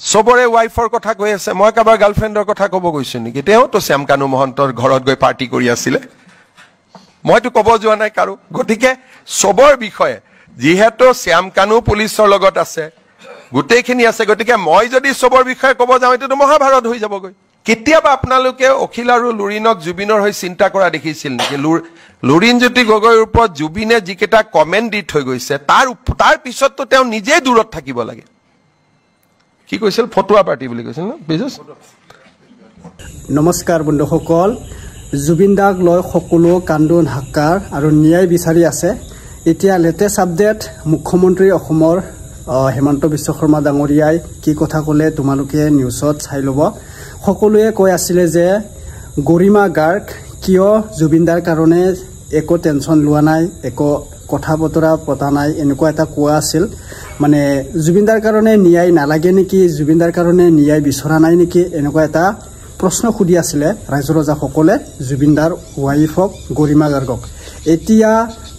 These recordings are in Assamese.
সবৰে ওয়াইফৰ কথা কৈ আছে মই কাবাৰ গাৰ্লফ্ৰেণ্ডৰ কথা ক'ব গৈছো নেকি তেও তো শ্যামকানু মহন্তৰ ঘৰত গৈ পাৰ্টি কৰি আছিলে মইতো ক'ব যোৱা নাই কাৰো গতিকে সবৰ বিষয়ে যিহেতু শ্যামকানু পুলিচৰ লগত আছে গোটেইখিনি আছে গতিকে মই যদি সবৰ বিষয়ে ক'ব যাওঁ এটো মহাভাৰত হৈ যাবগৈ কেতিয়াবা আপোনালোকে অখিল আৰু লুৰিনক জুবিনৰ হৈ চিন্তা কৰা দেখিছিল নেকি লুৰিনজ্যোতি গগৈৰ ওপৰত জুবিনে যিকেটা কমেন্ট দি থৈ গৈছে তাৰ পিছততো তেওঁ নিজে দূৰত থাকিব লাগে কি কৈছিল ফটোৱা পাৰ্টি বুলি কৈছিল ন বিজুস নমস্কাৰ বন্ধুসকল জুবিন দাক লৈ সকলো কান্দোন হাক্কাৰ আৰু ন্যায় বিচাৰি আছে এতিয়া লেটেষ্ট আপডেট মুখ্যমন্ত্ৰী অসমৰ হেমন্ত বিশ্ব শৰ্মা ডাঙৰীয়াই কি কথা ক'লে তোমালোকে নিউজত চাই ল'ব সকলোৱে কৈ আছিল যে গৰিমা গাৰ্গ কিয় জুবিন দাৰ কাৰণে একো টেনচন লোৱা নাই একো কথা বতৰা পতা নাই এনেকুৱা এটা কোৱা আছিল মানে জুবিনদাৰ কাৰণে ন্যায় নালাগে নেকি জুবিনদাৰ কাৰণে ন্যায় বিচৰা নাই নেকি এনেকুৱা এটা প্ৰশ্ন খুদি আছিল ৰাইজৰ ৰজা সকলে জুবিনদাৰ ওয়াইফক গৰিমা গাৰ্গক এতিয়া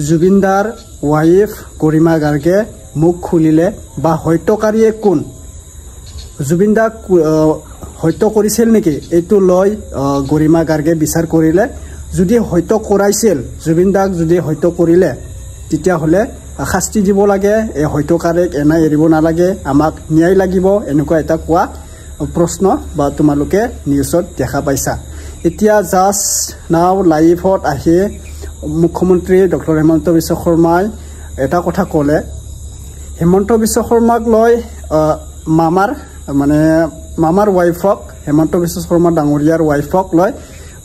জুবিনদাৰ ওয়াইফ গৰিমা গাৰ্গে মুখ খুলিলে বা হত্যকাৰীয়ে কোন জুবিনদাক হত্যা কৰিছিল নেকি এইটো লৈ গৰিমা গাৰ্গে বিচাৰ কৰিলে যদি হত্যা কৰাইছিল জুবিনদাক যদি হত্যা কৰিলে তেতিয়া হলে শাস্তি দিব লাগে এই হত্যকাৰীক এনাই এৰিব নালাগে আমাক ন্যায় লাগিব এনেকুৱা এটা কোৱা প্ৰশ্ন বা তোমালোকে নিউজত দেখা পাইছা এতিয়া জাস্ট নাও লাইভত আহি মুখ্যমন্ত্ৰী ডক্টৰ হেমন্ত বিশ্ব শৰ্মাই এটা কথা ক'লে হেমন্ত বিশ্ব শৰ্মাক লৈ মামাৰ ওয়াইফক হেমন্ত বিশ্ব শৰ্মা ডাঙৰীয়াৰ ওয়াইফক লৈ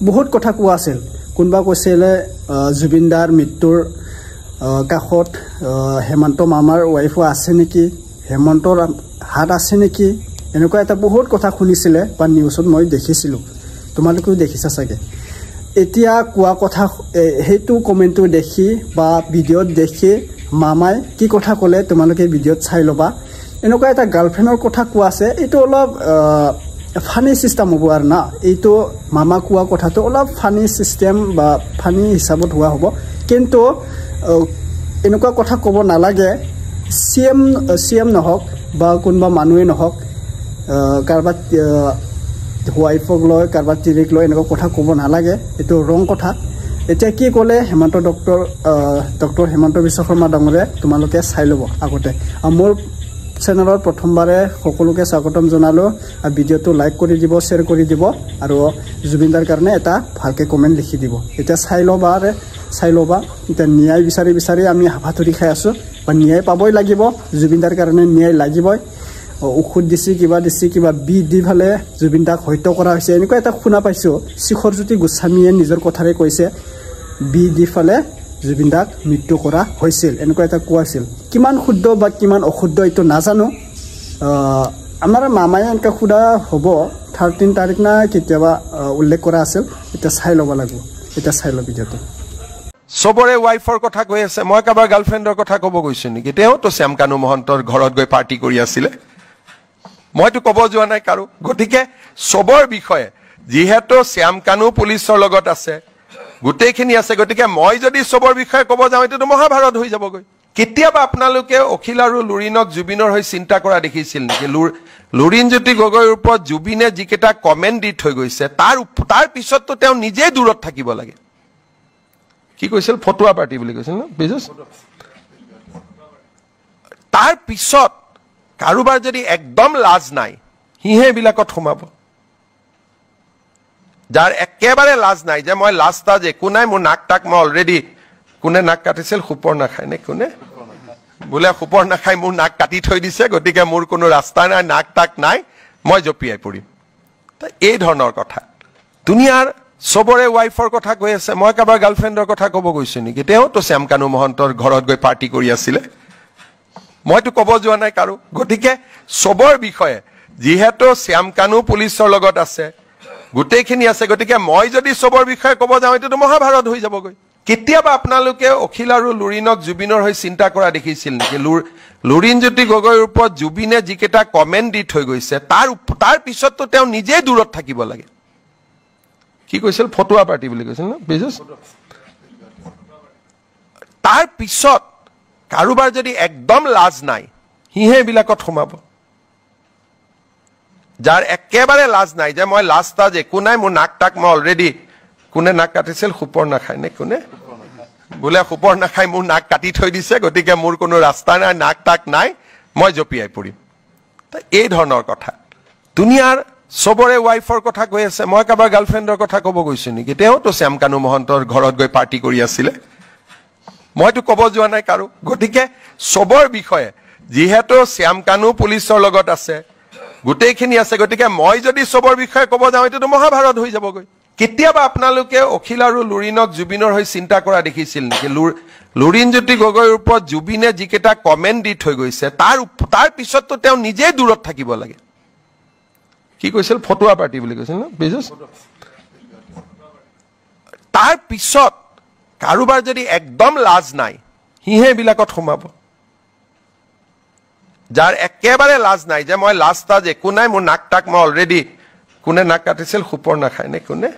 বহুত কথা কোৱা আছিল কোনবা কৈছিল জুবিনদাৰ মৃত্যুৰ কাখত হেমন্ত মামাৰ ওয়াইফো আছে নেকি হেমন্তৰ হাত আছে নেকি এনেকুৱা এটা বহুত কথা শুনিছিলে বা নিউজত মই দেখিছিলো তোমালোকেও দেখিছা চাগে এতিয়া কোৱা কথা হেতু কমেন্টটো দেখি বা ভিডিঅ'ত দেখি মামাই কি কথা ক'লে তোমালোকে ভিডিঅ'ত চাই ল'বা এনেকুৱা এটা গাৰ্লফ্ৰেণ্ডৰ কথা কোৱা আছে এইটো অলপ ফানি সিস্টেম হ'ব আৰু না এইটো মামা কোৱা কথাটো অলপ ফানি সিস্টেম বা ফানি হিচাপত হোৱা হ'ব কিন্তু এনেকুৱা কথা ক'ব নালাগে সিএম নহওক বা কোনবা মানুহে নহওক কাৰবাৰ ওয়াইফক লৈ কাৰবাৰ তিৰিক লৈ এনেকুৱা কথা ক'ব নালাগে এইটো ৰং কথা এতিয়া কি ক'লে ডক্টৰ হেমন্ত বিশ্ব শৰ্মা ডাঙৰীয়া তোমালোকে চাই ল'ব আগতে মোৰ চেনেলৰ প্ৰথমবাৰে সকলোকে স্বাগতম জনালো ভিডিঅ'টো লাইক কৰি দিব শ্বেয়াৰ কৰি দিব আৰু জুবিনদাৰ কাৰণে এটা ভালকে কমেন্ট লিখি দিব এতিয়া চাই ল'বা এতিয়া ন্যায় বিচাৰি আমি হাফাথুৰি খাই আছো বা ন্যায় পাবই লাগিব জুবিনদাৰ কাৰণে ন্যায় লাগিবই ঔষধ দিছি কিবা বি দি ফালে জুবিনদাক হত্যা কৰা হৈছে এনেকুৱা এটা শুনা পাইছো শিখৰজ্যোতি গোস্বামীয়ে নিজৰ কথাৰে কৈছে বি দি ফালে জুবিনদাক মৃত্যু কৰা হৈছিল এনেকুৱা এটা কোৱাছিল কিমান শুদ্ধ বা কিমান অশুদ্ধ এইটো নাজানো আমাৰ মামায়ে এনেকা খুদা হ'ব 13 তাৰিখ না কেতিয়াবা উল্লেখ কৰা আছিল এটা চাই ল'ব লাগিব এটা চাই ল'ব ভিডিঅ'টো সবৰে ওয়াইফৰ কথা কৈ আছে মই কাবাৰ গাৰ্লফ্ৰেণ্ডৰ কথা ক'ব গৈছো নেকি তেও তো শ্যামকানু মহন্তৰ ঘৰত গৈ পাৰ্টি কৰি আছিলে মইতো ক'ব যোৱা নাই কাৰো গতিকে সবৰ বিষয়ে যিহেতু শ্যামকানু পুলিচৰ লগত আছে গোটেইখিনি আছে গতিকে মই যদি সবৰ বিষয়ে ক'ব যাওঁ এটো মহাভাৰত হৈ যাবগৈ কেতিয়াবা আপোনালোকে অখিল আৰু লুৰিনক জুবিনৰ হৈ চিন্তা কৰা দেখিছিল নেকি লুৰিনজ্যোতি গগৈৰ ওপৰত জুবিনে যিকেটা কমেন্ট দি থৈ গৈছে তাৰ পিছততো তেওঁ নিজে দূৰত থাকিব লাগে কি কৈছিল ফটোৱা পাৰ্টি বুলি কৈছিল ন বিজুস তাৰ পিছত কাৰোবাৰ যদি একদম লাজ নাই হিহে বিলাকত সোমাব যাৰ একেবাৰে লাজ নাই যে মই লাজটা যে একো নাই মোৰ নাক টাক মই অলৰেডি কোনে নাক কাটিছিল সুপৰ নাখায় নে কোনে বোলে সুপৰ নাখায় মোৰ নাক কাটি থৈ দিছে গতিকে মোৰ কোনো ৰাস্তা নাই নাক টাক নাই মই জপিয়াই পৰিম এই ধৰণৰ কথা দুনিয়াৰ সবৰে ওয়াইফৰ কথা কৈ আছে মই কাবাৰ গাৰ্লফ্ৰেণ্ডৰ কথা ক'ব গৈছো নেকি তেও তো শ্যামকানু মহন্তৰ ঘৰত গৈ পাৰ্টি কৰি আছিলে মইতো ক'ব যোৱা নাই কাৰো গতিকে সবৰ বিষয়ে যিহেতু শ্যামকানু পুলিচৰ লগত আছে গোটেইখিনি আছে গতিকে মই যদি সবৰ বিষয়ে ক'ব যাওঁ এটো মহাভাৰত হৈ যাবগৈ কেতিয়াবা আপোনালোকে অখিল আৰু লুৰিনক জুবিনৰ হৈ চিন্তা কৰা দেখিছিল নেকি লুৰিনজ্যোতি গগৈৰ ওপৰত জুবিনে যিকেটা কমেন্ট দি থৈ গৈছে তাৰ পিছততো তেওঁ নিজে দূৰত থাকিব লাগে কি কৈছিল ফটোৱা পাৰ্টি বুলি কৈছিল ন বিজুস তাৰ পিছত কাৰোবাৰ যদি একদম লাজ নাই হিহে বিলাকত সোমাব যাৰ একেবাৰে লাজ নাই যে মই লাজ তাজ একো নাই মোৰ নাক টাক মই অলৰেডি কোনে নাক কাটিছিল সুপৰ নাখায় নে কোনে বোলে সুপৰ নাখায় মোৰ নাক কাটি থৈ দিছে গতিকে মোৰ কোনো ৰাস্তা নাই নাক টাক নাই মই জপিয়াই পৰিম এই ধৰণৰ কথা দুনিয়াৰ সবৰে ওয়াইফৰ কথা কৈ আছে মই কাবাৰ গাৰ্লফ্ৰেণ্ডৰ কথা ক'ব গৈছো নেকি তেওঁতো শ্যামকানু মহন্তৰ ঘৰত গৈ পাৰ্টি কৰি আছিলে মইতো ক'ব যোৱা নাই কাৰো গতিকে সবৰ বিষয়ে যিহেতু শ্যামকানু পুলিচৰ লগত আছে গোটেইখিনি আছে গতিকে মই যদি সবৰ বিষয়ে ক'ব যাওঁ এটো মহাভাৰত হৈ যাবগৈ কেতিয়াবা আপোনালোকে অখিল আৰু লুৰিনক জুবিনৰ হৈ চিন্তা কৰা দেখিছিল নেকি লুৰিনজ্যোতি গগৈৰ ওপৰত জুবিনে যিকেইটা কমেন্ট দি থৈ গৈছে তাৰ পিছততো তেওঁ নিজেই দূৰত থাকিব লাগে কি কৈছিল ফটোৱা পাৰ্টি বুলি কৈছিল ন বিজুস তাৰ পিছত কাৰোবাৰ যদি একদম লাজ নাই হিহে বিলাকত সোমাব যাৰ একেবাৰে লাজ নাই যে মই লাজ তাজ একো নাই মোৰ নাক টাক মই অলৰেডি কোনে নাক কাটিছিল সুপৰ নাখায় নে কোনে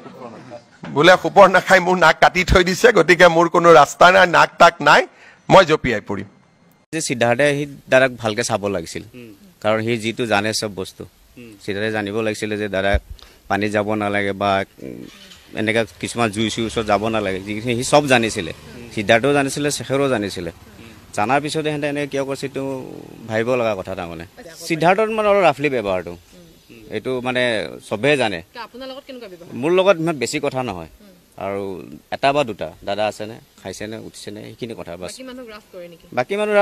বোলে সুপৰ নাখায় মোৰ নাক কাটি থৈ দিছে গতিকে মোৰ কোনো ৰাস্তা নাই নাক টাক নাই মই জপিয়াই পৰিম যে সিদ্ধাৰ্থে হি দাদাক ভালকে চাব লাগিছিল কাৰণ হি যিটো জানে সব বস্তু সিদ্ধাৰ্থে জানিব লাগিছিল যে দাদা পানী যাব নালাগে বা এনেকা কিছুমান জুই চুই ওচৰত যাব নালাগে হি সব জানিছিলে সিদ্ধাৰ্থও জানিছিলে শেখৰো জানিছিলে জানাৰ পিছতে হেঁতে এনেকৈ কিয় কৰিছে এইটো ভাবিব লগা কথা তাৰমানে সিদ্ধাৰ্থৰ মানে অলপ ৰাফলি ব্যৱহাৰটো এইটো মানে চবেই জানে মোৰ লগত ইমান বেছি কথা নহয় আৰু এটা বা দুটা দাদা আছেনে খাইছেনে উঠিছেনে সেইখিনি কথা বাছ বাকী মানুহ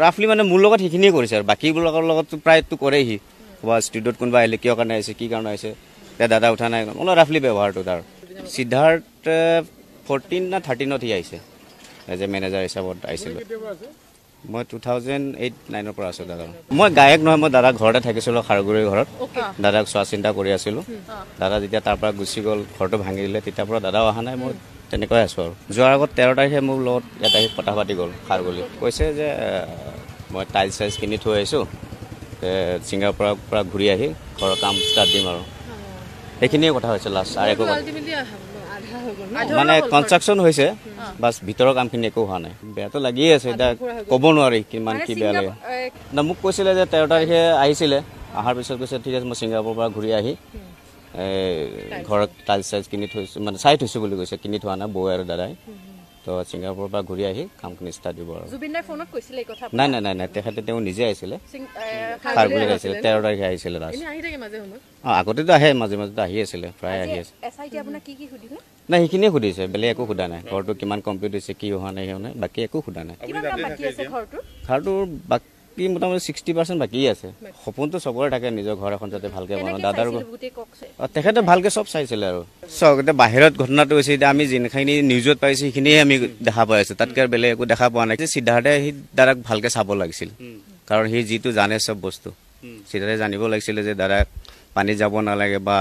ৰাফলি মানে মোৰ লগত সেইখিনিয়ে কৰিছে আৰু বাকীবোৰৰ লগততো প্ৰায়তো কৰেই সি ক'বা ষ্টুডিঅ'ত কোনোবা আহিলে কিয় কাৰণে আহিছে কি কাৰণে আহিছে এতিয়া দাদা উঠা নাই অলপ ৰাফলি ব্যৱহাৰটো তাৰ সিদ্ধাৰ্থ 14 না 13ত সি আহিছে এজ এ মেনেজাৰ হিচাপত আহিছিলোঁ মই 2008-9 পৰা আছোঁ দাদা মই গায়ক নহয় মই দাদাক ঘৰতে থাকিছিলোঁ খাৰগুৰিৰ ঘৰত দাদাক চোৱা চিন্তা কৰি আছিলোঁ দাদা যেতিয়া তাৰ পৰা গুচি গ'ল ঘৰটো ভাঙি দিলে তেতিয়াৰ পৰা দাদাও অহা নাই মই তেনেকৈ আছোঁ আৰু যোৱাৰ আগত 13 তাৰিখে মোৰ লগত ইয়াত আহি কথা পাতি গ'ল খাৰগুৰিত কৈছে যে মই টাইল চাইজ কিনি থৈ আহিছোঁ ছিংগাপুৰৰ পৰা ঘূৰি আহি ঘৰৰ কাম ষ্টাৰ্ট দিম আৰু সেইখিনিয়ে কথা হৈছে লাষ্ট আৰু একো মানে কনষ্ট্ৰাকশ্যন হৈছে বাছ ভিতৰৰ কামখিনি একো হোৱা নাই বেয়াটো লাগিয়ে আছে এতিয়া ক'ব নোৱাৰি কিমান কি বেয়া লাগে না মোক কৈছিলে যে 13 তাৰিখে আহিছিলে অহাৰ পিছত কৈছে ঠিক আছে মই ছিংগাপুৰৰ পৰা ঘূৰি আহি ঘৰত টাইল চাইজ কিনি থৈছোঁ মানে চাই থৈছোঁ বুলি কৈছে কিনি থোৱা নাই বৌ আৰু দাদাই তো ছিংগাপুৰৰ পৰা ঘূৰি আহি কামখিনি ষ্টাৰ্ট দিব আৰু নাই তেখেতে তেওঁ নিজে আহিছিলে খাৰগুৰিত আহিছিলে 13 তাৰিখে আহিছিলে আগতেতো আহে মাজে মাজেতো আহি আছিলে প্ৰায় আহি আছে নাই সেইখিনিয়ে সুধিছে বেলেগ একো সোধা নাই ঘৰটো কিমান কমপ্লিট হৈছে কি হোৱা নাই হোৱা নাই বাকী একো সোধা নাই ঘৰটোৰ বাকী মোটামুটি 60% বাকী আছে সপোনটো চবৰে থাকে নিজৰ ঘৰ এখন যাতে ভালকে বনাওঁ দাদাৰ তেখেতে ভালকে চব চাইছিলে আৰু চাওক এতিয়া বাহিৰত ঘটনাটো হৈছে এতিয়া আমি যিখিনি নিউজত পাইছোঁ সেইখিনিয়ে আমি দেখা পাই আছোঁ তাতকৈ বেলেগ একো দেখা পোৱা নাই সিদ্ধাৰ্থে সি দাদাক ভালকে চাব লাগিছিল কাৰণ সি যিটো জানে চব বস্তু সিদ্ধাৰ্থে জানিব লাগিছিলে যে দাদা পানী যাব নালাগে বা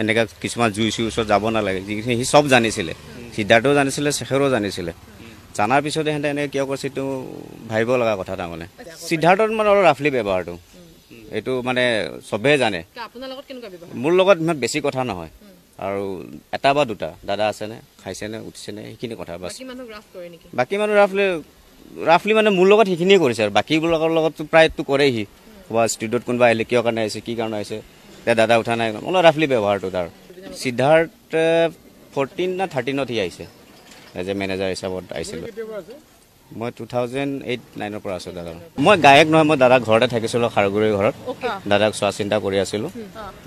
এনেকা কিছুমান জুই চুই ওচৰত যাব নালাগে যিখিনি সি সব জানিছিলে সিদ্ধাৰ্থও জানিছিলে শেখৰো জানিছিলে জানাৰ পিছতে হেঁতে এনেকৈ কিয় কৰিছে এইটো ভাবিব লগা কথা তাৰমানে সিদ্ধাৰ্থৰ মানে অলপ ৰাফলি ব্যৱহাৰটো এইটো মানে চবেই জানে মোৰ লগত ইমান বেছি কথা নহয় আৰু এটা বা দুটা দাদা আছেনে খাইছেনে উঠিছেনে সেইখিনি কথা বাছ বাকী মানুহ ৰাফলি মানে মোৰ লগত সেইখিনিয়ে কৰিছে আৰু বাকীবোৰৰ লগততো প্ৰায়তো কৰেই সি ক'বা ষ্টুডিঅ'ত কোনোবা আহিলে কিয় কাৰণে আহিছে কি কাৰণে আহিছে এতিয়া দাদা উঠা নাই অলপ ৰাফলি ব্যৱহাৰটো তাৰ সিদ্ধাৰ্থ 14 না 13ত সি আহিছে এজ এ মেনেজাৰ হিচাপত আহিছিলোঁ মই 2008-9 পৰা আছোঁ দাদা মই গায়ক নহয় মই দাদাক ঘৰতে থাকিছিলোঁ খাৰগুৰিৰ ঘৰত দাদাক চোৱা চিন্তা কৰি আছিলোঁ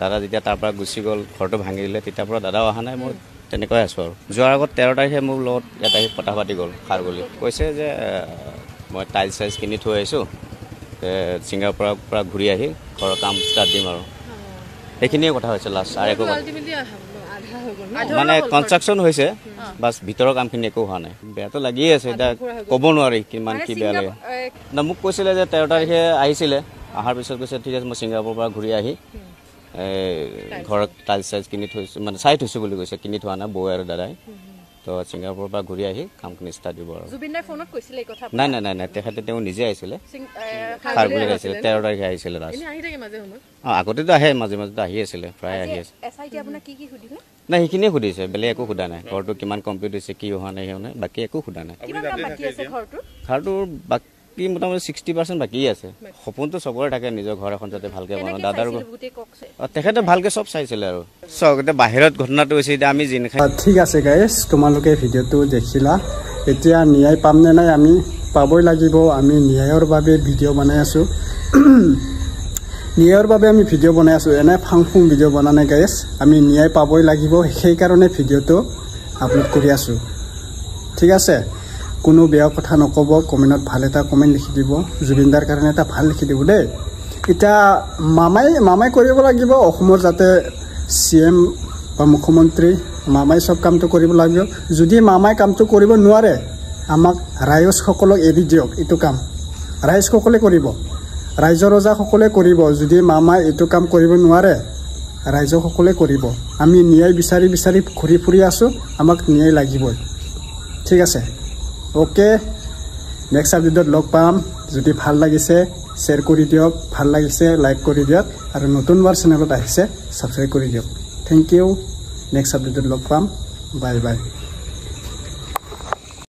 দাদা যেতিয়া তাৰ পৰা গুচি গ'ল ঘৰটো ভাঙি দিলে তেতিয়াৰ পৰা দাদাও অহা নাই মই তেনেকৈ আছোঁ আৰু যোৱাৰ আগত 13 তাৰিখে মোৰ লগত ইয়াত আহি কথা পাতি গ'ল খাৰগুৰিত কৈছে যে মই টাইল চাইজ কিনি থৈ আহিছোঁ ছিংগাপুৰৰ পৰা ঘূৰি আহি ঘৰৰ কাম ষ্টাৰ্ট দিম আৰু সেইখিনিয়ে কথা হৈছে লাষ্ট আৰু একো মানে কনষ্ট্ৰাকশ্যন হৈছে বাছ ভিতৰৰ কামখিনি একো হোৱা নাই বেয়াটো লাগিয়ে আছে এতিয়া ক'ব নোৱাৰি কিমান কি বেয়া লাগে না মোক কৈছিলে যে 13 তাৰিখে আহিছিলে অহাৰ পিছত কৈছে ঠিক আছে মই ছিংগাপুৰৰ পৰা ঘূৰি আহি ঘৰত টাইল চাইজ কিনি থৈছোঁ মানে চাই থৈছোঁ বুলি কৈছে কিনি থোৱা নাই বৌ আৰু দাদাই তো ছিংগাপুৰৰ পৰা ঘূৰি আহি কামখিনি ষ্টাৰ্ট দিব আৰু নাই তেখেতে তেওঁ নিজে আহিছিলে খাৰগুৰিত আহিছিলে 13 তাৰিখে আহিছিলে আগতেতো আহে মাজে মাজেতো আহি আছিলে প্ৰায় আহি আছে নাই সেইখিনিয়ে সুধিছে বেলেগ একো সোধা নাই ঘৰটো কিমান কমপ্লিট হৈছে কি হোৱা নাই হোৱা নাই বাকী একো সোধা নাই ঘৰটোৰ বাকী বাকী মোটামুটি 60% বাকী আছে সপোনটো চবৰে থাকে নিজৰ ঘৰ এখন যাতে ভালকে বনাওঁ দাদাৰ তেখেতে ভালকে চব চাইছিলে আৰু চব এতিয়া বাহিৰত ঘটনাটো হৈছে এতিয়া আমি জিন খাই ঠিক আছে গাইজ তোমালোকে ভিডিঅ'টো দেখিলা এতিয়া ন্যায় পাম নে নাই আমি পাবই লাগিব আমি ন্যায়ৰ বাবে ভিডিঅ' বনাই আছোঁ ন্যায়ৰ বাবে আমি ভিডিঅ' বনাই আছোঁ এনে ফাং ফুং ভিডিঅ' বনা নাই গাইজ আমি ন্যায় পাবই লাগিব সেইকাৰণে ভিডিঅ'টো আপলোড কৰি আছোঁ ঠিক আছে কোনো বেয়া কথা নক'ব কমেণ্টত ভাল এটা কমেণ্ট লিখি দিব জুবিনদাৰ কাৰণে এটা ভাল লিখি দিব দেই এতিয়া মামাই কৰিব লাগিব অসমৰ যাতে CM বা মুখ্যমন্ত্ৰী মামাই চব কামটো কৰিব লাগিব যদি মামাই কামটো কৰিব নোৱাৰে আমাক ৰাইজসকলক এৰি দিয়ক এইটো কাম ৰাইজসকলে কৰিব ৰাইজৰ ৰজাসকলে কৰিব যদি মামাই এইটো কাম কৰিব নোৱাৰে ৰাইজসকলে কৰিব আমি ন্যায় বিচাৰি ঘূৰি ফুৰি আছোঁ আমাক ন্যায় লাগিবই ঠিক আছে ওকে নেক্সট আপডেটত লগ পাম যদি ভাল লাগিছে শ্বেয়াৰ কৰি দিয়ক ভাল লাগিছে লাইক কৰি দিয়ক আৰু নতুনবাৰ চেনেলত আহিছে ছাবস্ক্ৰাইব কৰি দিয়ক থেংক ইউ নেক্সট আপডেটত লগ পাম বাই বাই